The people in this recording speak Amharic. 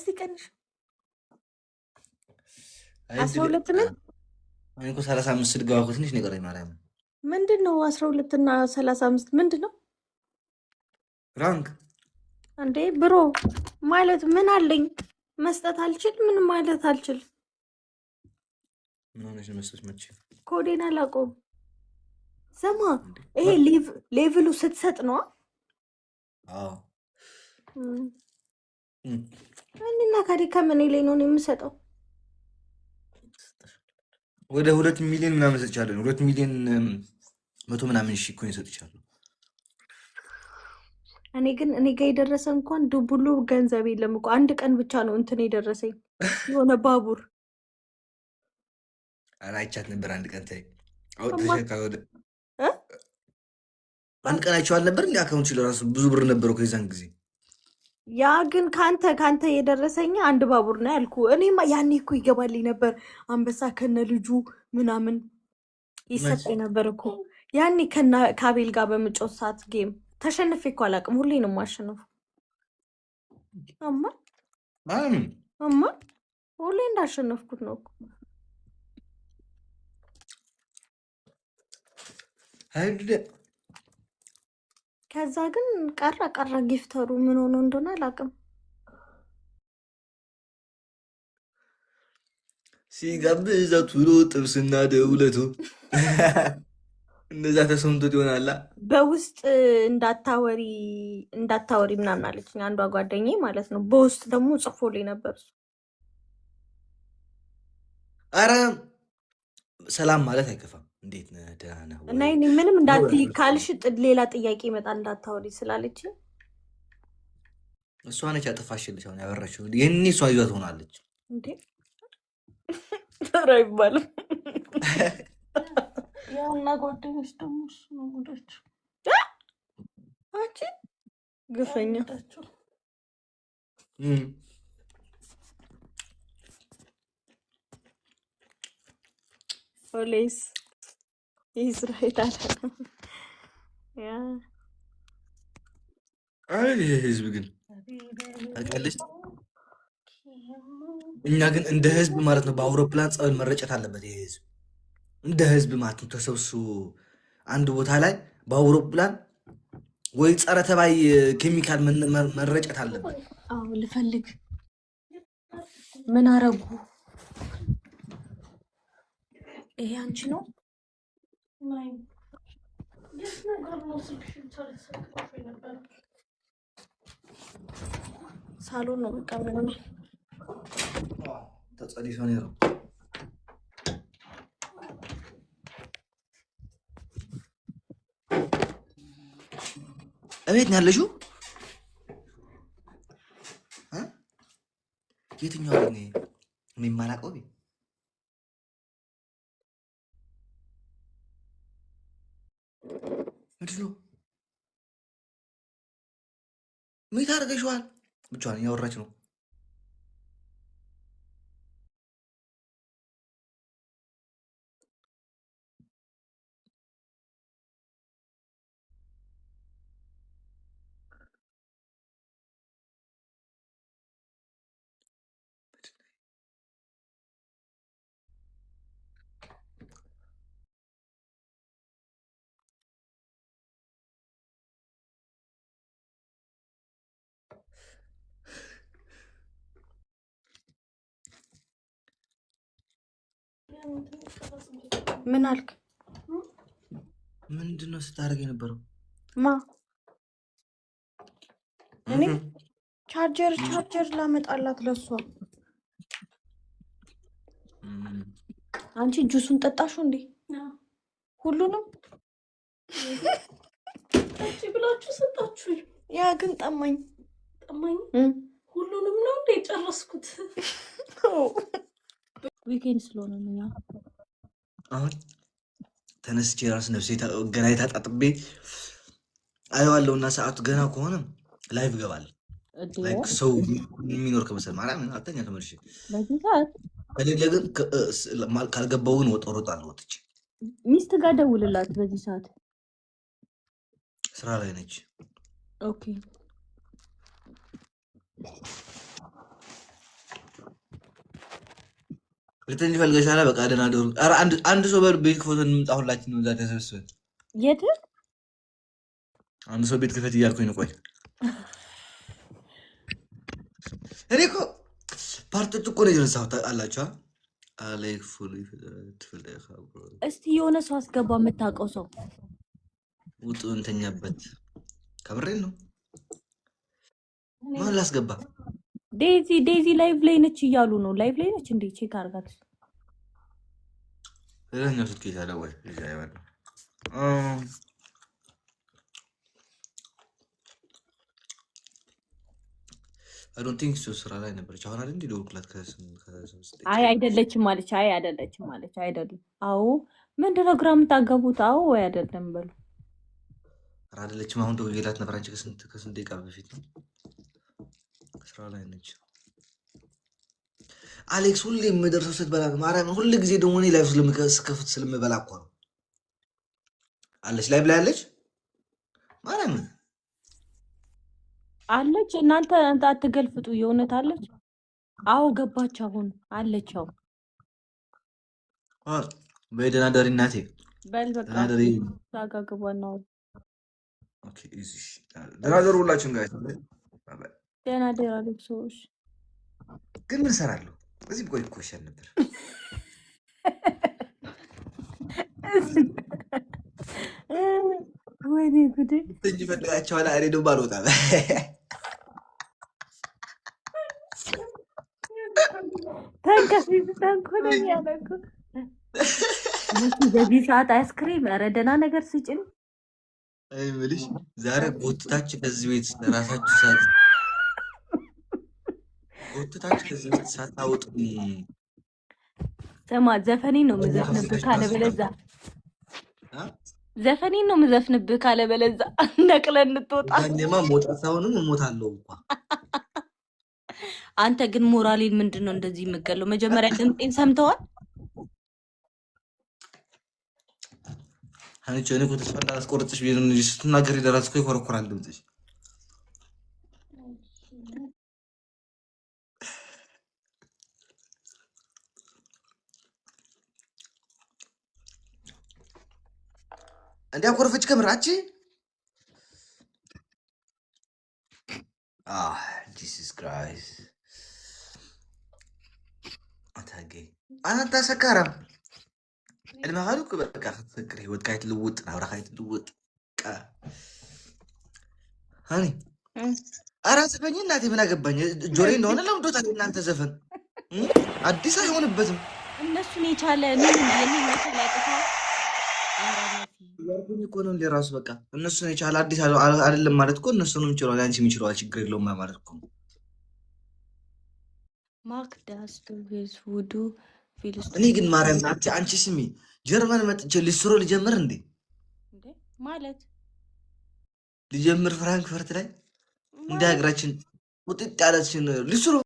እስቲ ቀንሽ 12 ምን እኔ እኮ 35 ልገባ እኮ ትንሽ ነው የቀረኝ። ማርያም ምንድነው 12 እና 35 ምንድነው? ራንክ እንዴ ብሮ ማለት ምን አለኝ መስጠት አልችል ምን ማለት አልችል። ምን ሆነሽ መስጠት መቼ ኮዴን አላውቀውም። ሰማ ይሄ ሌቭሉ ስትሰጥ ነው። አዎ እኔና ካዲ ከምን ላይ ነው የምሰጠው? ወደ 2 ሚሊዮን ምናምን ሰጥቻለሁ። 2 ሚሊዮን 100 ምናምን ሺህ እኮ ሰጥቻለሁ። እኔ ግን እኔ ጋር የደረሰ እንኳን ዱቡሉ ገንዘብ የለም እኮ አንድ ቀን ብቻ ነው እንትን የደረሰኝ የሆነ ባቡር አይቻት ነበር። አንድ ቀን ታይ አውጥተሽ ወደ አንድ ቀን አይቼዋል ነበር። እንዴ አካውንት ሲል ራሱ ብዙ ብር ነበረው ከዛን ጊዜ። ያ ግን ካንተ የደረሰኝ አንድ ባቡር ነው ያልኩ። እኔማ ያኔ እኮ ይገባልኝ ነበር አንበሳ ከነ ልጁ ምናምን ይሰጠኝ ነበር እኮ ያኔ ከአቤል ጋር በምጮት ሰዓት ጌም ተሸንፌ እኮ አላውቅም። ሁሌ ነው የማሸንፈው። እማ ሁሌ እንዳሸነፍኩት ነው እኮ። ከዛ ግን ቀረ ጊፍተሩ ምን ሆኖ እንደሆነ አላውቅም። ሲጋብዛት ውሎ ጥብስና ደውለቱ እንደዛ ተሰምቶት ይሆናላ። በውስጥ እንዳታወሪ ምናምን አለችኝ አንዷ ጓደኛዬ ማለት ነው። በውስጥ ደግሞ ጽፎልኝ ነበር እሱ። አረ ሰላም ማለት አይከፋም። እንዴት ነህ? ደህና ነህ? እና እኔ ምንም እንዳትይ ካልሽ ሌላ ጥያቄ ይመጣል እንዳታወሪ ስላለች እሷ ነች ያጠፋሽልሽ። አሁን ያበራችው ይህኔ እሷ ይዟት ሆናለች እንዴ? ተራ ይባልም ያውና ጓደኞች ደግሞ እሱ ነው ሙዳቸው። አንቺ ግፈኛ ፖሊስ ኢስራኤል አለ። ያ ይሄ ህዝብ ግን ታውቂያለሽ፣ እኛ ግን እንደ ህዝብ ማለት ነው በአውሮፕላን ጸበል መረጨት አለበት። ይሄ ህዝብ እንደ ህዝብ ማለት ነው ተሰብስቦ አንድ ቦታ ላይ በአውሮፕላን ወይ ጸረ ተባይ ኬሚካል መረጨት አለበት። አዎ ልፈልግ ምን አረጉ? ይሄ አንቺ ነው ሳሎን ነው በቃ ምንም ተጸዲሶ ነው። እቤት ነው ያለሽው? የትኛው ነው የሚማላቀው? ምንድን ነው? ምን ታደርገሽዋል? ብቻዋን እያወራች ነው። ምን አልክ? ምንድን ነው ስታደርግ የነበረው? ማ እኔ ቻርጀር ላመጣላት ለሷ። አንቺ ጁሱን ጠጣሹ እንዴ? ሁሉንም እቺ ብላችሁ ሰጣችሁ። ያ ግን ጠማኝ። ሁሉንም ነው እንዴ ጨረስኩት? ዊኬንድ ስለሆነ ነው። ያ አሁን ተነስቼ ራስ ነፍሴ ገና የታጣጥቤ አየዋለሁና ሰዓቱ ገና ከሆነ ላይቭ እገባለሁ። ላይክ ሰው የሚኖር ከመሰል ማርያም አተኛ ተመልሼ በዚህ ሰዓት ከሌለ ግን ካልገባው ግን ወጣለሁ። ወጥቼ ሚስት ጋር ደውልላት። በዚህ ሰዓት ስራ ላይ ነች። ኦኬ ሁለተኛ ፈልገሻላ። በቃ ደህና ደሩ። ኧረ አንድ ሰው ቤት ክፈት እንምጣ፣ ሁላችን ነው እዛ ተሰብስበን። የት አንድ ሰው ቤት ክፈት እያልኩኝ ነው። ቆይ እኔ እኮ ፓርቶች እኮ ነው የረሳሁት ታውቃላችሁ። አሌክ ፉል እስቲ የሆነ ሰው አስገባ፣ የምታውቀው ሰው ውጡ፣ እንተኛበት። ከምሬን ነው። ማን ላስገባ? ዴዚ ላይቭ ላይ ነች እያሉ ነው። ላይቭ ላይ ነች እንዴ? ቼክ አድርጋት። ሌላኛው ስልክ ይዛለ ወይ ይዛይዋል። አይ ዶንት ቲንክ ሶ ስራ ላይ ነበረች። አሁን አይደል እንዴ ደውልኩላት አይ አይደለችም ማለች። አይ አይደለችም ማለች። አይደለም። አዎ ምንድን ነው ግራ የምታጋቡት? አዎ ወይ አይደለም በሉ። ኧረ አይደለችም። አሁን ደውዬላት ነበር። አንቺ ከስንት ደቂቃ በፊት ነው። ስራ ላይ ነች። አሌክስ ሁሌ የምደርሰው ስትበላ ማርያም፣ ሁሉ ጊዜ ደግሞ እኔ ላይፍ ስለምከፍት ስለምበላ እኮ ነው። አለች ላይቭ ላይ አለች ማርያም አለች። እናንተ አትገልፍጡ። የእውነት አለች። አዎ ገባች። አሁን አለች። አዎ በደህና ደሪ እናቴ። በል በቃ ደህና ደሪ። ታጋግባ ነው። ኦኬ እሺ፣ ደህና ደሩ ሁላችሁም ጋር። ደህና ደር አሌክሶች። ግን ምን እሰራለሁ እዚህ? ቆይ እኮ ይሻል ነበር። ወይኔ ጉዴ! እንጂ ፈልጋቸዋል። እኔ ደግሞ አልወጣም። ተንኮለኛ ነው እኮ በዚህ ሰዓት አይስክሪም። ኧረ ደህና ነገር ስጭን። አይ የምልሽ ዛሬ ጎትታችሁ ከዚህ ቤት ራሳችሁ ሳት ጎትታችሁ ከዚህ ቤት ሳታወጡ ስማ፣ ዘፈኔን ነው የምዘፍንብህ ካለበለዚያ ዘፈኔን ነው የምዘፍንብህ ካለበለዚያ ነቅለን እንጥወጣ። እኔማ ሞጣት አሁንም እሞታለሁ እንኳ። አንተ ግን ሞራሌን ምንድን ነው እንደዚህ የምገለው? መጀመሪያ ድምጤን ሰምተዋል? አንቺ እኔ እኮ ተስፋ እንዳላስቆርጥሽ ብዬሽ ነው እንጂ ስትናገሪ ለራስሽ እኮ ይኮረኮራል ድምፅሽ። እንዲያኮረፈች ከምራች ጂሰስ ክራይስት አታገኝ አንተ ሰካራም المغالوك بقى تفكر هو كايت لوط ناورا كايت لوط هاني ارا زفني እናቴ ምን አገባኝ ጆሬ እንደሆነ ለምዶታል እናንተ ዘፈን አዲስ አይሆንበትም እነሱን የቻለ ምን የሚመጣ ያጥፋ ያርኩኝ እኮ ነው ለራሱ በቃ እነሱን የቻለ አዲስ አይደለም ማለት እኮ እነሱንም ይችላል አንቺ የሚችለው ችግር የለውም ማለት እኮ ማክ ዳስ ቱ ቪዝ ውዱ እኔ ግን ማርያም አንቺ ስሚ ጀርመን መጥቼ ሊስሮ ልጀምር እንዴ ማለት ልጀምር ፍራንክፈርት ላይ እንደ ሀገራችን ውጥጥ ያለችን ሊስሮ